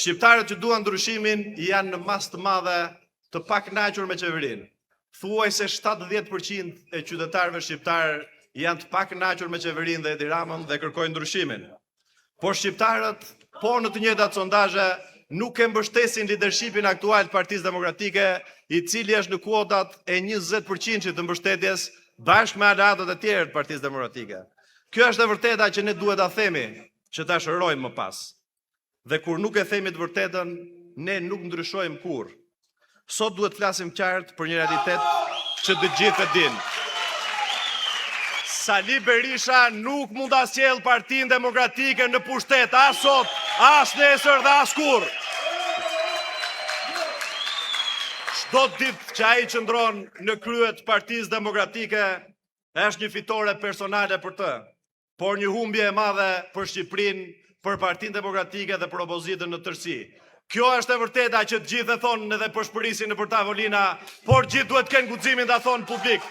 Shqiptarët që duan ndryshimin janë në masë të madhe të pakënaqur me qeverinë. Thuajse 70% e qytetarëve shqiptar janë të pakënaqur me qeverinë dhe Edi Ramën dhe kërkojnë ndryshimin. Por shqiptarët, po në të njëjtat sondazhe, nuk e mbështesin lidershipin aktual të Partisë Demokratike, i cili është në kuotat e 20% të mbështetjes bashkë me aleatët e tjerë të Partisë Demokratike. Kjo është e vërteta që ne duhet ta themi, që ta shërojmë më pas. Dhe kur nuk e themi të vërtetën, ne nuk ndryshojmë kurrë. Sot duhet flasim qartë për një realitet që të gjithë e dinë. Sali Berisha nuk mund ta sjellë Partinë Demokratike në pushtet, as sot, as nesër dhe as kurrë. Çdo ditë që ai qëndron në krye të Partisë Demokratike është një fitore personale për të, por një humbje e madhe për Shqipërinë, për Partinë Demokratike dhe për opozitën në tërësi. Kjo është e vërteta që të gjithë e thonë edhe përshpërisin nëpër tavolina, por gjithë duhet të kenë guximin ta thonë publik.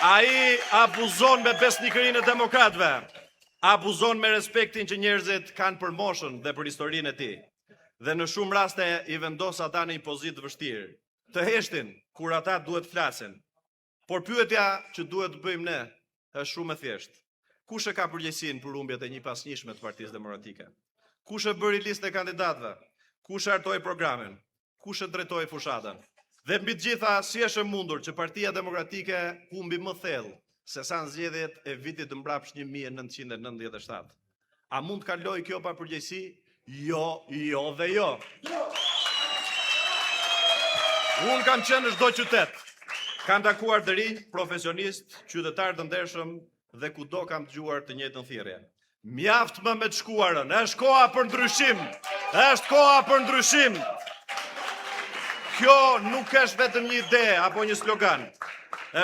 Ai abuzon me besnikërinë e demokratëve, abuzon me respektin që njerëzit kanë për moshën dhe për historinë e tij. Dhe në shumë raste i vendos ata në një pozitë vështirë, të heshtin kur ata duhet flasin. Por pyetja që duhet të bëjmë ne është shumë e thjeshtë. Kush e ka përgjegjësinë për humbjet e një pasnjëshme të Partisë Demokratike? Kush e bëri listën e kandidatëve? Kush e hartoi programin? Kush e drejtoi fushatën? Dhe mbi të gjitha, si është e mundur që Partia Demokratike humbi më thellë se sa në zgjedhjet e vitit të mbrapsht 1997? A mund të kaloj kjo pa përgjegjësi? Jo dhe jo. Unë kam qenë në çdo qytet. Kam takuar të rinj, profesionistë, qytetarë të ndershëm dhe kudo kam dëgjuar të njëjtën thirrje. Mjaft më me të shkuarën, është koha për ndryshim. Është koha për ndryshim. Kjo nuk është vetëm një ide apo një slogan.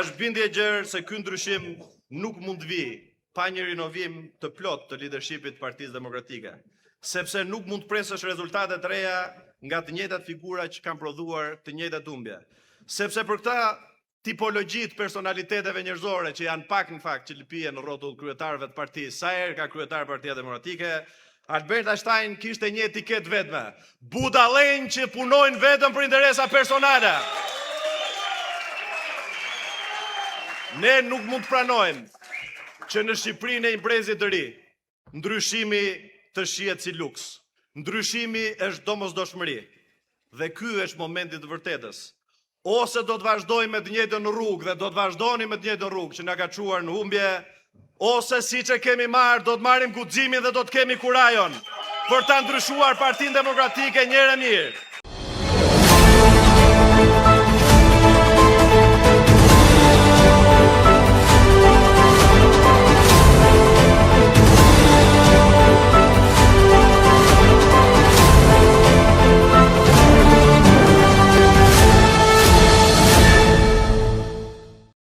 Është bindje e gjerë se ky ndryshim nuk mund të vijë pa një rinovim të plot të lidershipit të Partisë Demokratike, sepse nuk mund të presësh rezultate të reja nga të njëjtat figura që kanë prodhuar të njëjtat humbje. Sepse për këtë tipologji të personaliteteve njerëzore që janë pak në fakt që lëpihen në rrotull kryetarëve të partisë, sa herë ka kryetar Partia Demokratike, Albert Einstein kishte një etiketë vetme: budallënj që punojnë vetëm për interesa personale. Ne nuk mund të pranojmë që në Shqipërinë e imprezit të ri, ndryshimi të shihet si luks. Ndryshimi është domosdoshmëri. Dhe ky është momenti të vërtetës. Ose do të vazhdojmë me të njëjtën rrugë dhe do të vazhdoni me të njëjtën rrugë që na ka çuar në humbje, ose siç e kemi marrë, do të marrim guximin dhe do të kemi kurajon për ta ndryshuar Partinë Demokratike një herë mirë.